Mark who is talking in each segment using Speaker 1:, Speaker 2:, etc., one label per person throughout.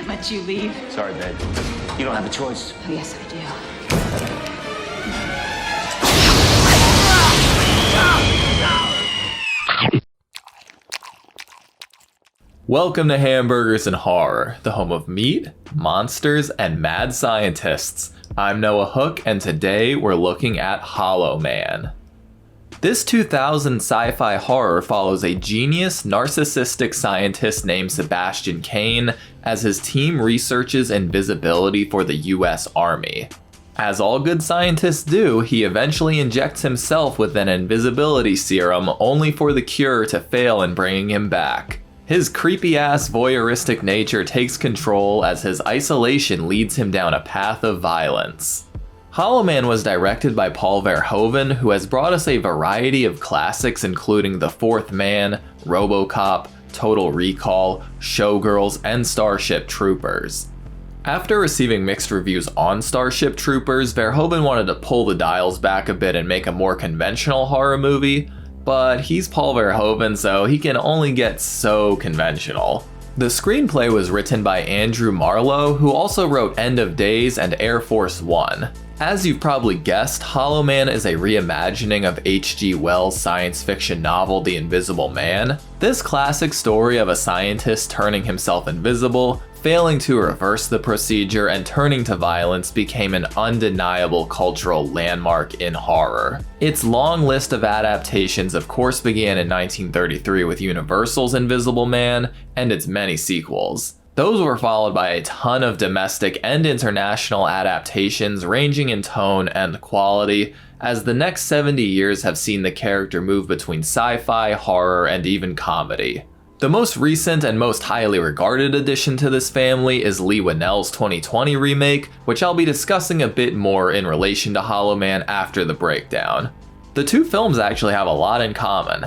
Speaker 1: can't let you leave.
Speaker 2: Sorry, babe. You don't have a choice.
Speaker 1: Oh, yes, I do.
Speaker 3: Welcome to Hamburgers and Horror, the home of meat, monsters, and mad scientists. I'm Noah Hook, and today we're looking at Hollow Man. This 2000 sci-fi horror follows a genius, narcissistic scientist named Sebastian Cain as his team researches invisibility for the US Army. As all good scientists do, he eventually injects himself with an invisibility serum only for the cure to fail in bringing him back. His creepy-ass voyeuristic nature takes control as his isolation leads him down a path of violence. Hollow Man was directed by Paul Verhoeven, who has brought us a variety of classics including The Fourth Man, RoboCop, Total Recall, Showgirls, and Starship Troopers. After receiving mixed reviews on Starship Troopers, Verhoeven wanted to pull the dials back a bit and make a more conventional horror movie, but he's Paul Verhoeven, so he can only get so conventional. The screenplay was written by Andrew Marlowe, who also wrote End of Days and Air Force One. As you've probably guessed, Hollow Man is a reimagining of H.G. Wells' science fiction novel The Invisible Man. This classic story of a scientist turning himself invisible, failing to reverse the procedure, and turning to violence became an undeniable cultural landmark in horror. Its long list of adaptations of course began in 1933 with Universal's Invisible Man and its many sequels. Those were followed by a ton of domestic and international adaptations ranging in tone and quality, as the next 70 years have seen the character move between sci-fi, horror, and even comedy. The most recent and most highly regarded addition to this family is Leigh Whannell's 2020 remake, which I'll be discussing a bit more in relation to Hollow Man after the breakdown. The two films actually have a lot in common.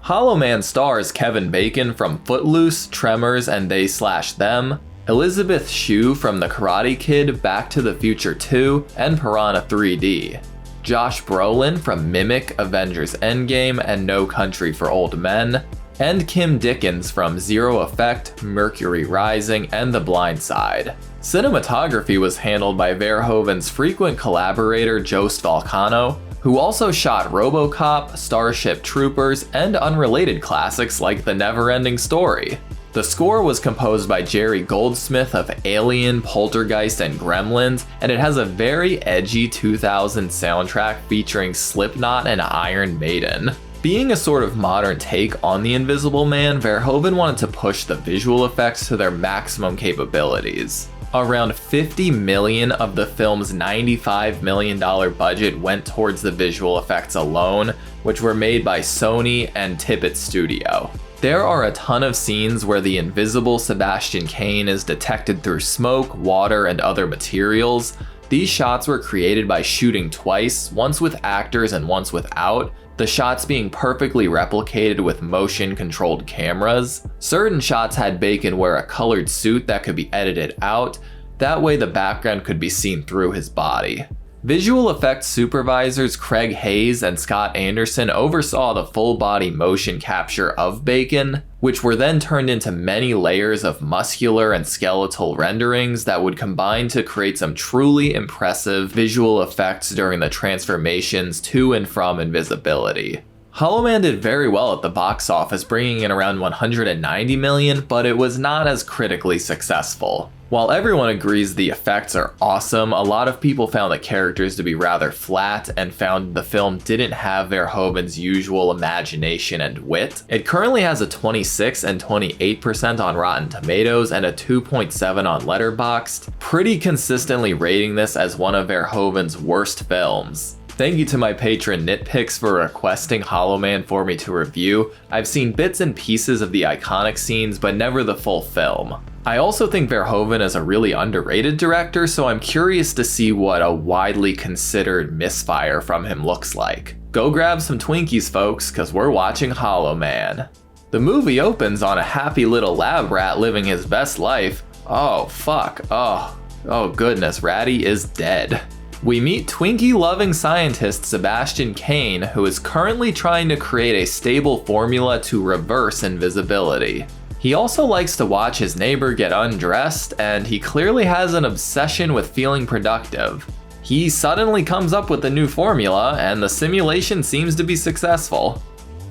Speaker 3: Hollow Man stars Kevin Bacon from Footloose, Tremors, and They / Them, Elizabeth Shue from The Karate Kid, Back to the Future 2, and Piranha 3D, Josh Brolin from Mimic, Avengers Endgame, and No Country for Old Men, and Kim Dickens from Zero Effect, Mercury Rising, and The Blind Side. Cinematography was handled by Verhoeven's frequent collaborator Jost Volcano, who also shot RoboCop, Starship Troopers, and unrelated classics like The Neverending Story. The score was composed by Jerry Goldsmith of Alien, Poltergeist, and Gremlins, and it has a very edgy 2000 soundtrack featuring Slipknot and Iron Maiden. Being a sort of modern take on The Invisible Man, Verhoeven wanted to push the visual effects to their maximum capabilities. Around $50 million of the film's $95 million budget went towards the visual effects alone, which were made by Sony and Tippett Studio. There are a ton of scenes where the invisible Sebastian Cain is detected through smoke, water, and other materials. These shots were created by shooting twice, once with actors and once without, the shots being perfectly replicated with motion-controlled cameras. Certain shots had Bacon wear a colored suit that could be edited out, that way the background could be seen through his body. Visual effects supervisors Craig Hayes and Scott Anderson oversaw the full-body motion capture of Bacon, which were then turned into many layers of muscular and skeletal renderings that would combine to create some truly impressive visual effects during the transformations to and from invisibility. Hollow Man did very well at the box office, bringing in around $190 million, but it was not as critically successful. While everyone agrees the effects are awesome, a lot of people found the characters to be rather flat and found the film didn't have Verhoeven's usual imagination and wit. It currently has a 26 and 28% on Rotten Tomatoes and a 2.7 on Letterboxd, pretty consistently rating this as one of Verhoeven's worst films. Thank you to my patron Nitpicks for requesting Hollow Man for me to review. I've seen bits and pieces of the iconic scenes, but never the full film. I also think Verhoeven is a really underrated director, so I'm curious to see what a widely considered misfire from him looks like. Go grab some Twinkies, folks, cause we're watching Hollow Man. The movie opens on a happy little lab rat living his best life. Oh fuck, oh goodness, Ratty is dead. We meet Twinkie-loving scientist Sebastian Cain, who is currently trying to create a stable formula to reverse invisibility. He also likes to watch his neighbor get undressed, and he clearly has an obsession with feeling productive. He suddenly comes up with a new formula, and the simulation seems to be successful.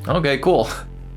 Speaker 3: Okay, cool.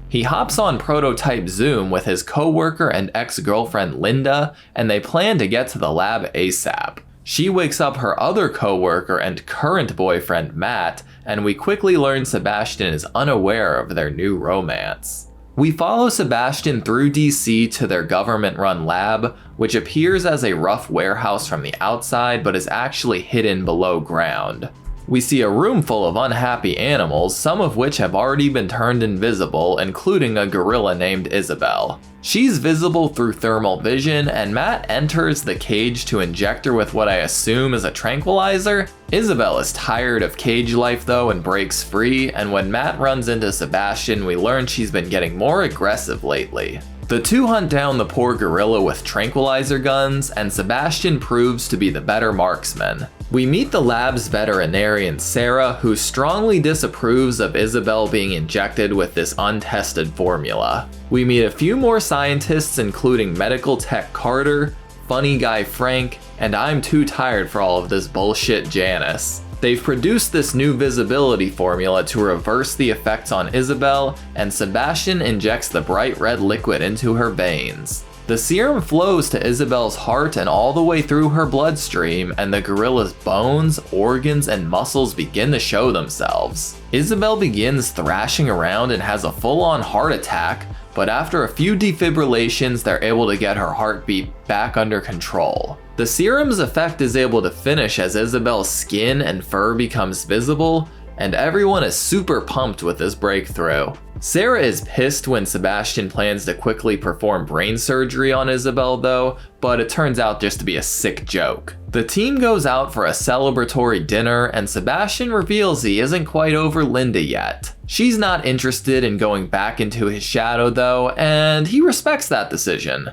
Speaker 3: He hops on prototype Zoom with his coworker and ex-girlfriend Linda, and they plan to get to the lab ASAP. She wakes up her other coworker and current boyfriend Matt, and we quickly learn Sebastian is unaware of their new romance. We follow Sebastian through DC to their government-run lab, which appears as a rough warehouse from the outside but is actually hidden below ground. We see a room full of unhappy animals, some of which have already been turned invisible, including a gorilla named Isabel. She's visible through thermal vision, and Matt enters the cage to inject her with what I assume is a tranquilizer. Isabel is tired of cage life though and breaks free, and when Matt runs into Sebastian, we learn she's been getting more aggressive lately. The two hunt down the poor gorilla with tranquilizer guns, and Sebastian proves to be the better marksman. We meet the lab's veterinarian Sarah, who strongly disapproves of Isabel being injected with this untested formula. We meet a few more scientists, including medical tech Carter, funny guy Frank, and I'm too tired for all of this bullshit Janice. They've produced this new visibility formula to reverse the effects on Isabel, and Sebastian injects the bright red liquid into her veins. The serum flows to Isabel's heart and all the way through her bloodstream, and the gorilla's bones, organs, and muscles begin to show themselves. Isabel begins thrashing around and has a full-on heart attack, but after a few defibrillations, they're able to get her heartbeat back under control. The serum's effect is able to finish as Isabel's skin and fur becomes visible, and everyone is super pumped with this breakthrough. Sarah is pissed when Sebastian plans to quickly perform brain surgery on Isabel though, but it turns out just to be a sick joke. The team goes out for a celebratory dinner, and Sebastian reveals he isn't quite over Linda yet. She's not interested in going back into his shadow though, and he respects that decision.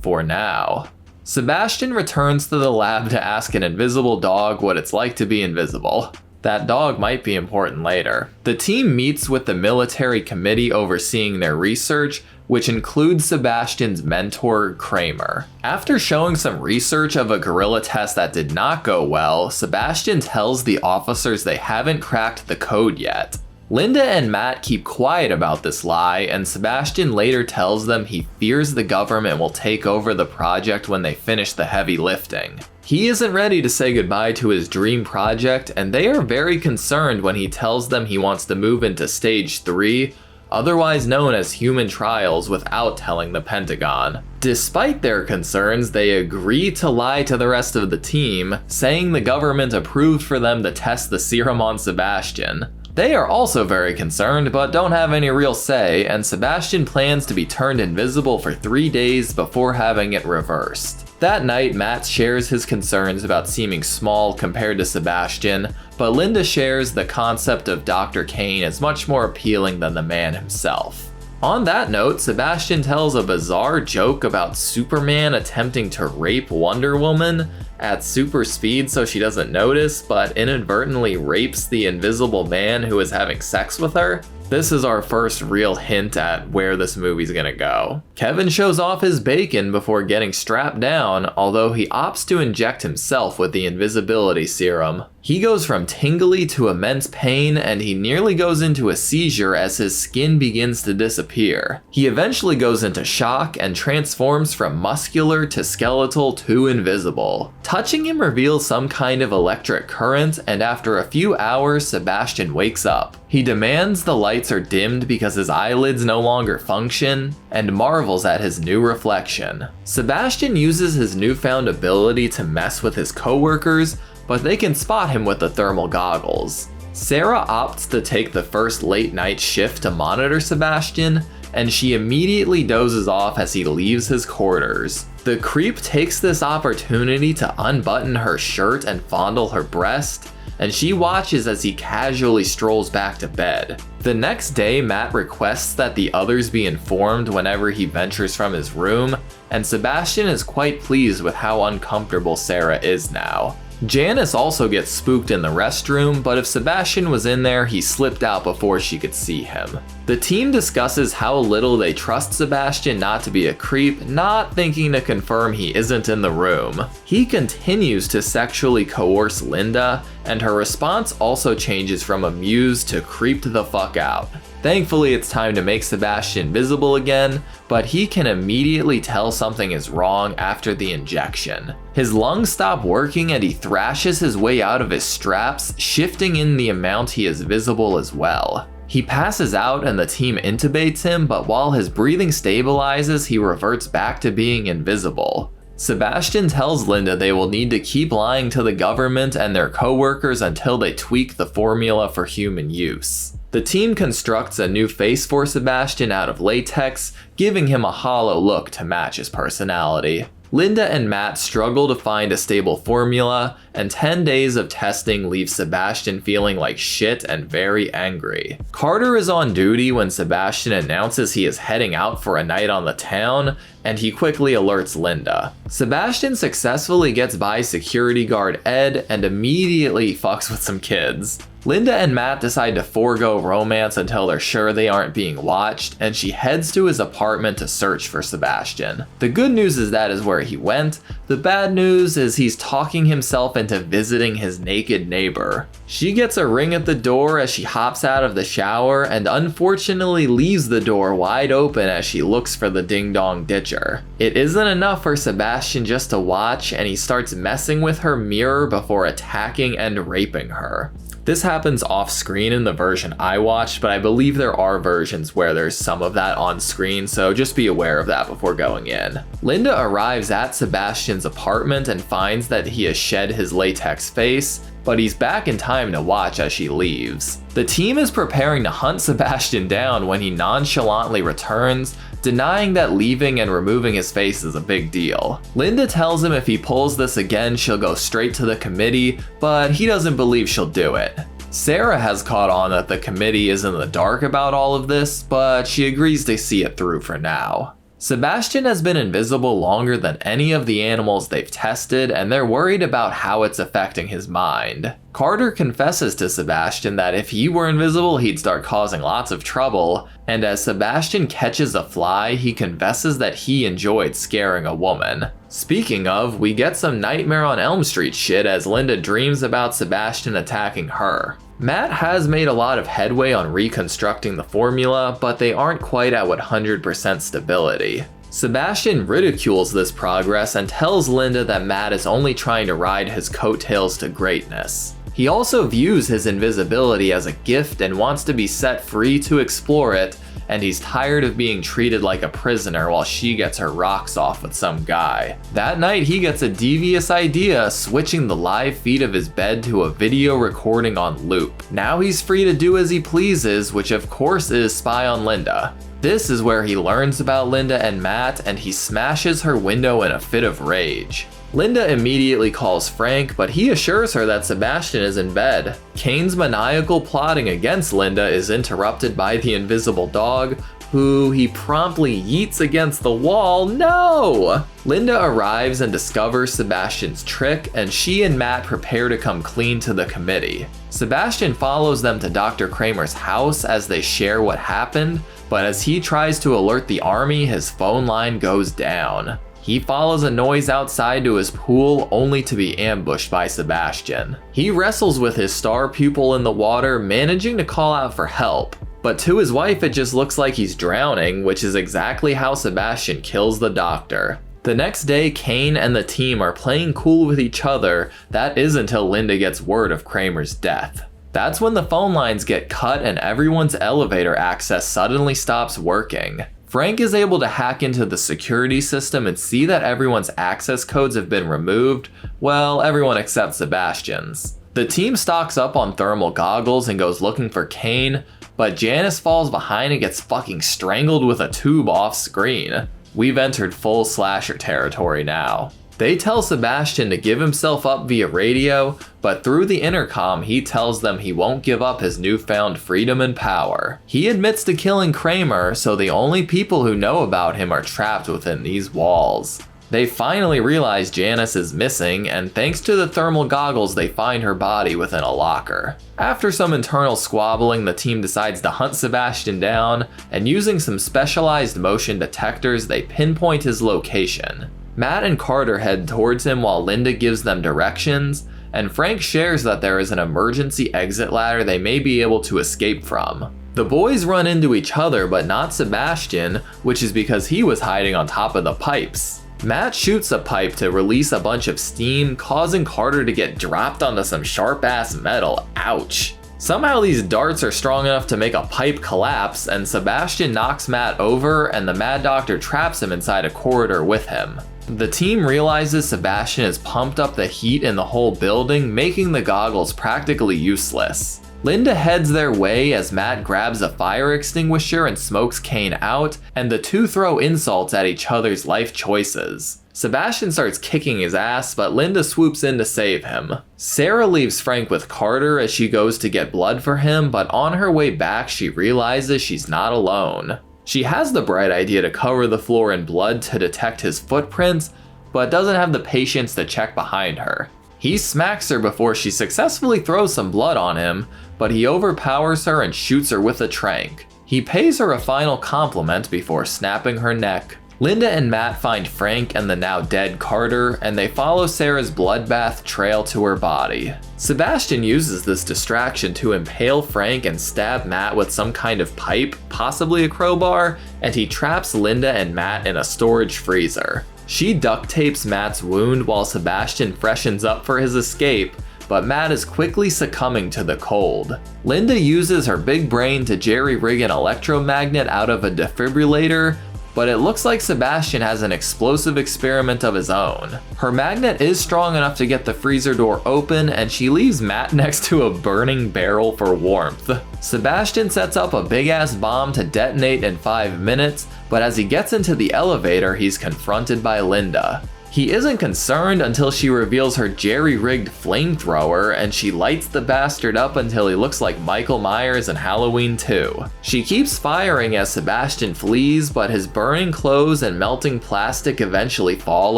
Speaker 3: For now. Sebastian returns to the lab to ask an invisible dog what it's like to be invisible. That dog might be important later. The team meets with the military committee overseeing their research, which includes Sebastian's mentor, Kramer. After showing some research of a gorilla test that did not go well, Sebastian tells the officers they haven't cracked the code yet. Linda and Matt keep quiet about this lie, and Sebastian later tells them he fears the government will take over the project when they finish the heavy lifting. He isn't ready to say goodbye to his dream project, and they are very concerned when he tells them he wants to move into Stage 3, otherwise known as human trials, without telling the Pentagon. Despite their concerns, they agree to lie to the rest of the team, saying the government approved for them to test the serum on Sebastian. They are also very concerned, but don't have any real say, and Sebastian plans to be turned invisible for 3 days before having it reversed. That night, Matt shares his concerns about seeming small compared to Sebastian, but Linda shares the concept of Dr. Kane is much more appealing than the man himself. On that note, Sebastian tells a bizarre joke about Superman attempting to rape Wonder Woman at super speed so she doesn't notice, but inadvertently rapes the invisible man who is having sex with her. This is our first real hint at where this movie's gonna go. Kevin shows off his bacon before getting strapped down, although he opts to inject himself with the invisibility serum. He goes from tingly to immense pain, and he nearly goes into a seizure as his skin begins to disappear. He eventually goes into shock and transforms from muscular to skeletal to invisible. Touching him reveals some kind of electric current, and after a few hours, Sebastian wakes up. He demands the lights are dimmed because his eyelids no longer function, and marvels at his new reflection. Sebastian uses his newfound ability to mess with his coworkers, but they can spot him with the thermal goggles. Sarah opts to take the first late night shift to monitor Sebastian, and she immediately dozes off as he leaves his quarters. The creep takes this opportunity to unbutton her shirt and fondle her breast, and she watches as he casually strolls back to bed. The next day, Matt requests that the others be informed whenever he ventures from his room, and Sebastian is quite pleased with how uncomfortable Sarah is now. Janice also gets spooked in the restroom, but if Sebastian was in there, he slipped out before she could see him. The team discusses how little they trust Sebastian not to be a creep, not thinking to confirm he isn't in the room. He continues to sexually coerce Linda, and her response also changes from amused to creeped the fuck out. Thankfully, it's time to make Sebastian visible again, but he can immediately tell something is wrong after the injection. His lungs stop working and he thrashes his way out of his straps, shifting in the amount he is visible as well. He passes out and the team intubates him, but while his breathing stabilizes, he reverts back to being invisible. Sebastian tells Linda they will need to keep lying to the government and their co-workers until they tweak the formula for human use. The team constructs a new face for Sebastian out of latex, giving him a hollow look to match his personality. Linda and Matt struggle to find a stable formula, and 10 days of testing leaves Sebastian feeling like shit and very angry. Carter is on duty when Sebastian announces he is heading out for a night on the town, and he quickly alerts Linda. Sebastian successfully gets by security guard Ed and immediately fucks with some kids. Linda and Matt decide to forego romance until they're sure they aren't being watched, and she heads to his apartment to search for Sebastian. The good news is that is where he went. The bad news is he's talking himself into visiting his naked neighbor. She gets a ring at the door as she hops out of the shower and unfortunately leaves the door wide open as she looks for the ding-dong ditcher. It isn't enough for Sebastian just to watch, and he starts messing with her mirror before attacking and raping her. This happens off screen in the version I watched, but I believe there are versions where there's some of that on screen, so just be aware of that before going in. Linda arrives at Sebastian's apartment and finds that he has shed his latex face, but he's back in time to watch as she leaves. The team is preparing to hunt Sebastian down when he nonchalantly returns, denying that leaving and removing his face is a big deal. Linda tells him if he pulls this again, she'll go straight to the committee, but he doesn't believe she'll do it. Sarah has caught on that the committee is in the dark about all of this, but she agrees to see it through for now. Sebastian has been invisible longer than any of the animals they've tested, and they're worried about how it's affecting his mind. Carter confesses to Sebastian that if he were invisible, he'd start causing lots of trouble, and as Sebastian catches a fly, he confesses that he enjoyed scaring a woman. Speaking of, we get some Nightmare on Elm Street shit as Linda dreams about Sebastian attacking her. Matt has made a lot of headway on reconstructing the formula, but they aren't quite at 100% stability. Sebastian ridicules this progress and tells Linda that Matt is only trying to ride his coattails to greatness. He also views his invisibility as a gift and wants to be set free to explore it, and he's tired of being treated like a prisoner while she gets her rocks off with some guy. That night, he gets a devious idea, switching the live feed of his bed to a video recording on loop. Now he's free to do as he pleases, which of course is spy on Linda. This is where he learns about Linda and Matt, and he smashes her window in a fit of rage. Linda immediately calls Frank, but he assures her that Sebastian is in bed. Kane's maniacal plotting against Linda is interrupted by the invisible dog, who he promptly yeets against the wall. No! Linda arrives and discovers Sebastian's trick, and she and Matt prepare to come clean to the committee. Sebastian follows them to Dr. Kramer's house as they share what happened, but as he tries to alert the army, his phone line goes down. He follows a noise outside to his pool only to be ambushed by Sebastian. He wrestles with his star pupil in the water, managing to call out for help. But to his wife, it just looks like he's drowning, which is exactly how Sebastian kills the doctor. The next day, Kane and the team are playing cool with each other. That is until Linda gets word of Kramer's death. That's when the phone lines get cut and everyone's elevator access suddenly stops working. Frank is able to hack into the security system and see that everyone's access codes have been removed, well, everyone except Sebastian's. The team stocks up on thermal goggles and goes looking for Kane, but Janice falls behind and gets fucking strangled with a tube off screen. We've entered full slasher territory now. They tell Sebastian to give himself up via radio, but through the intercom he tells them he won't give up his newfound freedom and power. He admits to killing Kramer, so the only people who know about him are trapped within these walls. They finally realize Janice is missing, and thanks to the thermal goggles, they find her body within a locker. After some internal squabbling, the team decides to hunt Sebastian down, and using some specialized motion detectors, they pinpoint his location. Matt and Carter head towards him while Linda gives them directions, and Frank shares that there is an emergency exit ladder they may be able to escape from. The boys run into each other, but not Sebastian, which is because he was hiding on top of the pipes. Matt shoots a pipe to release a bunch of steam, causing Carter to get dropped onto some sharp-ass metal. Ouch. Somehow these darts are strong enough to make a pipe collapse, and Sebastian knocks Matt over, and the Mad Doctor traps him inside a corridor with him. The team realizes Sebastian has pumped up the heat in the whole building, making the goggles practically useless. Linda heads their way as Matt grabs a fire extinguisher and smokes Kane out, and the two throw insults at each other's life choices. Sebastian starts kicking his ass, but Linda swoops in to save him. Sarah leaves Frank with Carter as she goes to get blood for him, but on her way back she realizes she's not alone. She has the bright idea to cover the floor in blood to detect his footprints, but doesn't have the patience to check behind her. He smacks her before she successfully throws some blood on him, but he overpowers her and shoots her with a tranq. He pays her a final compliment before snapping her neck. Linda and Matt find Frank and the now dead Carter, and they follow Sarah's bloodbath trail to her body. Sebastian uses this distraction to impale Frank and stab Matt with some kind of pipe, possibly a crowbar, and he traps Linda and Matt in a storage freezer. She duct tapes Matt's wound while Sebastian freshens up for his escape, but Matt is quickly succumbing to the cold. Linda uses her big brain to jerry-rig an electromagnet out of a defibrillator, but it looks like Sebastian has an explosive experiment of his own. Her magnet is strong enough to get the freezer door open, and she leaves Matt next to a burning barrel for warmth. Sebastian sets up a big-ass bomb to detonate in 5 minutes, but as he gets into the elevator, he's confronted by Linda. He isn't concerned until she reveals her jerry-rigged flamethrower, and she lights the bastard up until he looks like Michael Myers in Halloween 2. She keeps firing as Sebastian flees, but his burning clothes and melting plastic eventually fall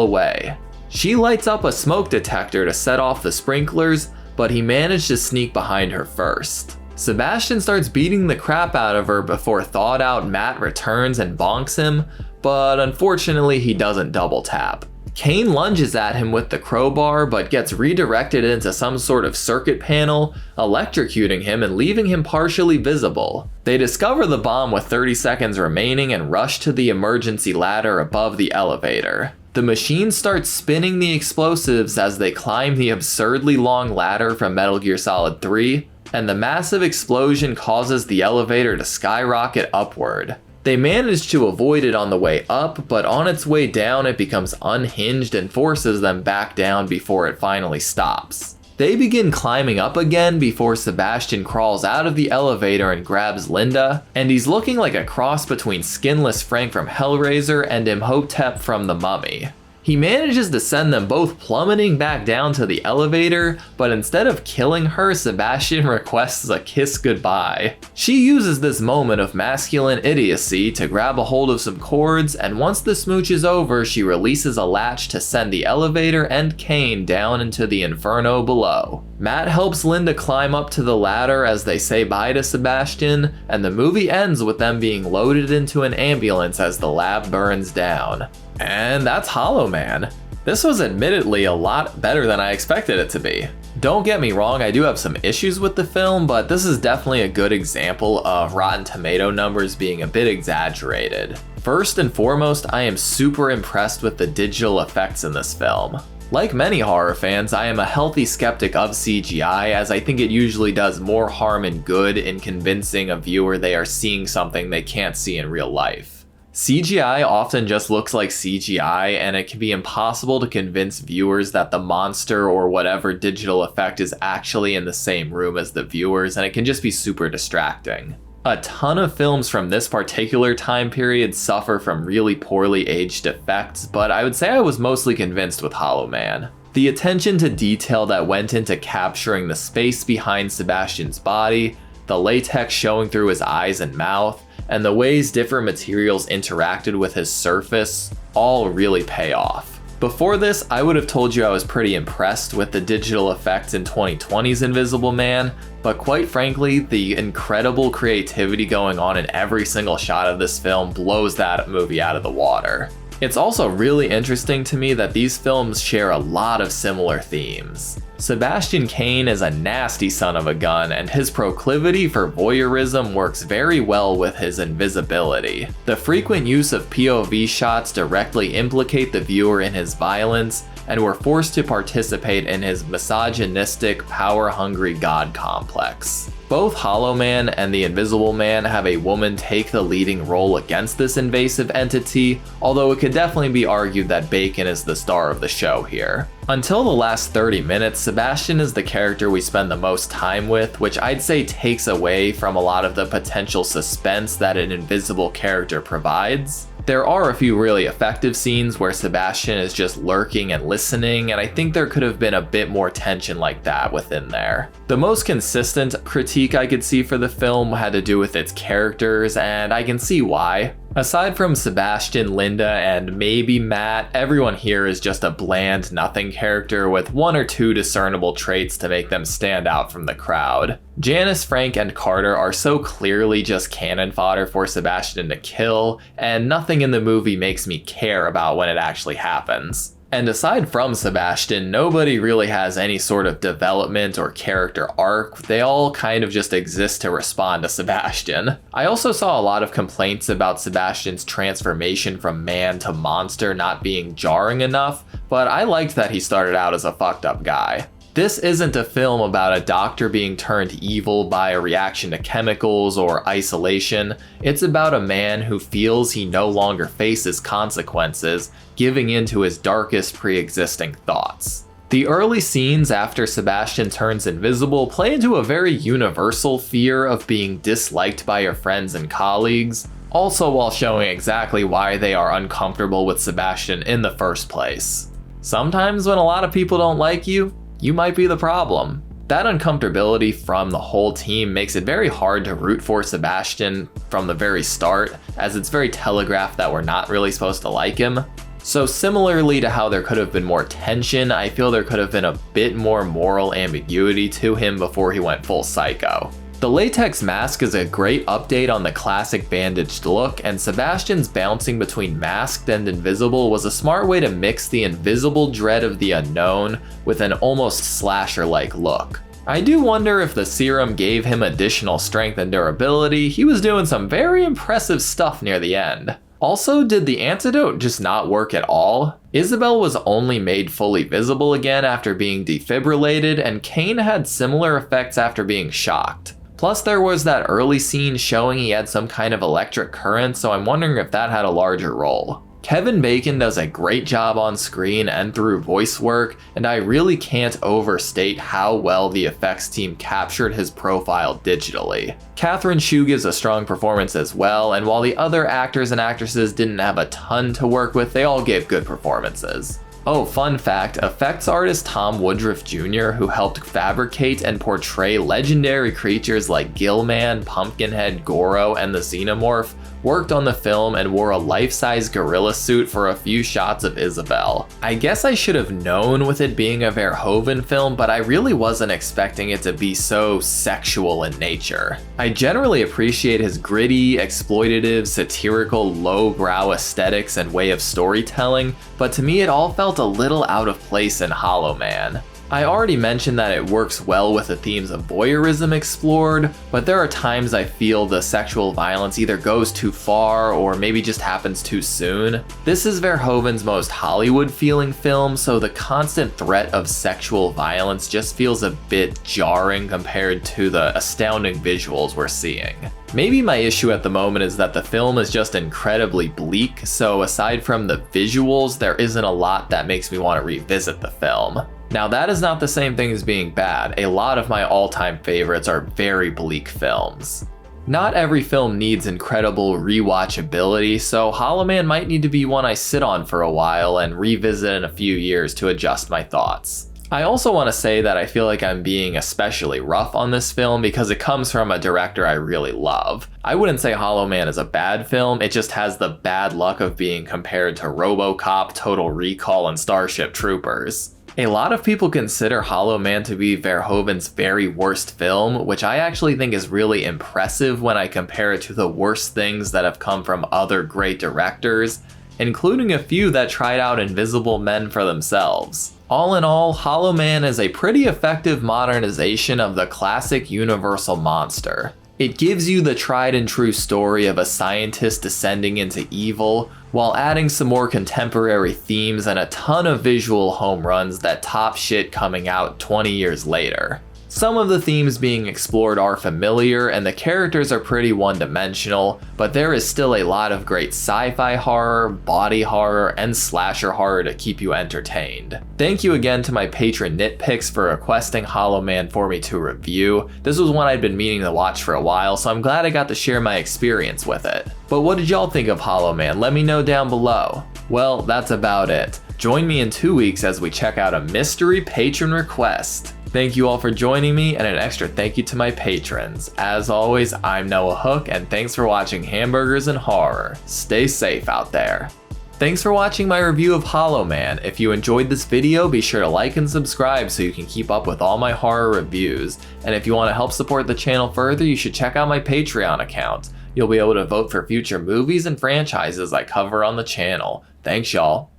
Speaker 3: away. She lights up a smoke detector to set off the sprinklers, but he managed to sneak behind her first. Sebastian starts beating the crap out of her before thawed-out Matt returns and bonks him, but unfortunately he doesn't double tap. Kane lunges at him with the crowbar, but gets redirected into some sort of circuit panel, electrocuting him and leaving him partially visible. They discover the bomb with 30 seconds remaining and rush to the emergency ladder above the elevator. The machine starts spinning the explosives as they climb the absurdly long ladder from Metal Gear Solid 3, and the massive explosion causes the elevator to skyrocket upward. They manage to avoid it on the way up, but on its way down it becomes unhinged and forces them back down before it finally stops. They begin climbing up again before Sebastian crawls out of the elevator and grabs Linda, and he's looking like a cross between skinless Frank from Hellraiser and Imhotep from The Mummy. He manages to send them both plummeting back down to the elevator, but instead of killing her, Sebastian requests a kiss goodbye. She uses this moment of masculine idiocy to grab a hold of some cords, and once the smooch is over, she releases a latch to send the elevator and Kane down into the inferno below. Matt helps Linda climb up to the ladder as they say bye to Sebastian, and the movie ends with them being loaded into an ambulance as the lab burns down. And that's Hollow Man. This was admittedly a lot better than I expected it to be. Don't get me wrong, I do have some issues with the film, but this is definitely a good example of Rotten Tomato numbers being a bit exaggerated. First and foremost, I am super impressed with the digital effects in this film. Like many horror fans, I am a healthy skeptic of CGI, as I think it usually does more harm than good in convincing a viewer they are seeing something they can't see in real life. CGI often just looks like CGI, and it can be impossible to convince viewers that the monster or whatever digital effect is actually in the same room as the viewers, and it can just be super distracting. A ton of films from this particular time period suffer from really poorly aged effects, but I would say I was mostly convinced with Hollow Man. The attention to detail that went into capturing the space behind Sebastian's body, the latex showing through his eyes and mouth, and the ways different materials interacted with his surface all really pay off. Before this, I would have told you I was pretty impressed with the digital effects in 2020's Invisible Man, but quite frankly, the incredible creativity going on in every single shot of this film blows that movie out of the water. It's also really interesting to me that these films share a lot of similar themes. Sebastian Cain is a nasty son of a gun, and his proclivity for voyeurism works very well with his invisibility. The frequent use of POV shots directly implicate the viewer in his violence, and we're forced to participate in his misogynistic, power-hungry god complex. Both Hollow Man and The Invisible Man have a woman take the leading role against this invasive entity, although it could definitely be argued that Bacon is the star of the show here. Until the last 30 minutes, Sebastian is the character we spend the most time with, which I'd say takes away from a lot of the potential suspense that an invisible character provides. There are a few really effective scenes where Sebastian is just lurking and listening, and I think there could have been a bit more tension like that within there. The most consistent critique I could see for the film had to do with its characters, and I can see why. Aside from Sebastian, Linda, and maybe Matt, everyone here is just a bland nothing character with one or two discernible traits to make them stand out from the crowd. Janice, Frank, and Carter are so clearly just cannon fodder for Sebastian to kill, and nothing in the movie makes me care about when it actually happens. And aside from Sebastian, nobody really has any sort of development or character arc. They all kind of just exist to respond to Sebastian. I also saw a lot of complaints about Sebastian's transformation from man to monster not being jarring enough, but I liked that he started out as a fucked up guy. This isn't a film about a doctor being turned evil by a reaction to chemicals or isolation. It's about a man who feels he no longer faces consequences, giving in to his darkest pre-existing thoughts. The early scenes after Sebastian turns invisible play into a very universal fear of being disliked by your friends and colleagues, also while showing exactly why they are uncomfortable with Sebastian in the first place. Sometimes when a lot of people don't like you, you might be the problem. That uncomfortability from the whole team makes it very hard to root for Sebastian from the very start, as it's very telegraphed that we're not really supposed to like him. So similarly to how there could have been more tension, I feel there could have been a bit more moral ambiguity to him before he went full psycho. The latex mask is a great update on the classic bandaged look, and Sebastian's bouncing between masked and invisible was a smart way to mix the invisible dread of the unknown with an almost slasher-like look. I do wonder if the serum gave him additional strength and durability. He was doing some very impressive stuff near the end. Also, did the antidote just not work at all? Isabel was only made fully visible again after being defibrillated, and Cain had similar effects after being shocked. Plus, there was that early scene showing he had some kind of electric current, so I'm wondering if that had a larger role. Kevin Bacon does a great job on screen and through voice work, and I really can't overstate how well the effects team captured his profile digitally. Catherine Hsu gives a strong performance as well, and while the other actors and actresses didn't have a ton to work with, they all gave good performances. Oh, fun fact, effects artist Tom Woodruff Jr., who helped fabricate and portray legendary creatures like Gillman, Pumpkinhead, Goro, and the Xenomorph, worked on the film and wore a life-size gorilla suit for a few shots of Isabel. I guess I should have known with it being a Verhoeven film, but I really wasn't expecting it to be so sexual in nature. I generally appreciate his gritty, exploitative, satirical, lowbrow aesthetics and way of storytelling, but to me it all felt a little out of place in Hollow Man. I already mentioned that it works well with the themes of voyeurism explored, but there are times I feel the sexual violence either goes too far or maybe just happens too soon. This is Verhoeven's most Hollywood-feeling film, so the constant threat of sexual violence just feels a bit jarring compared to the astounding visuals we're seeing. Maybe my issue at the moment is that the film is just incredibly bleak, so aside from the visuals, there isn't a lot that makes me want to revisit the film. Now that is not the same thing as being bad. A lot of my all-time favorites are very bleak films. Not every film needs incredible rewatchability, so Hollow Man might need to be one I sit on for a while and revisit in a few years to adjust my thoughts. I also want to say that I feel like I'm being especially rough on this film because it comes from a director I really love. I wouldn't say Hollow Man is a bad film, it just has the bad luck of being compared to RoboCop, Total Recall, and Starship Troopers. A lot of people consider Hollow Man to be Verhoeven's very worst film, which I actually think is really impressive when I compare it to the worst things that have come from other great directors, including a few that tried out Invisible Men for themselves. All in all, Hollow Man is a pretty effective modernization of the classic Universal monster. It gives you the tried and true story of a scientist descending into evil, while adding some more contemporary themes and a ton of visual home runs that top shit coming out 20 years later. Some of the themes being explored are familiar and the characters are pretty one-dimensional, but there is still a lot of great sci-fi horror, body horror, and slasher horror to keep you entertained. Thank you again to my patron Nitpicks for requesting Hollow Man for me to review. This was one I'd been meaning to watch for a while, so I'm glad I got to share my experience with it. But what did y'all think of Hollow Man? Let me know down below. Well, that's about it. Join me in 2 weeks as we check out a mystery patron request. Thank you all for joining me, and an extra thank you to my patrons. As always, I'm Noah Hook, and thanks for watching Hamburgers and Horror. Stay safe out there. Thanks for watching my review of Hollow Man. If you enjoyed this video, be sure to like and subscribe so you can keep up with all my horror reviews. And if you want to help support the channel further, you should check out my Patreon account. You'll be able to vote for future movies and franchises I cover on the channel. Thanks y'all.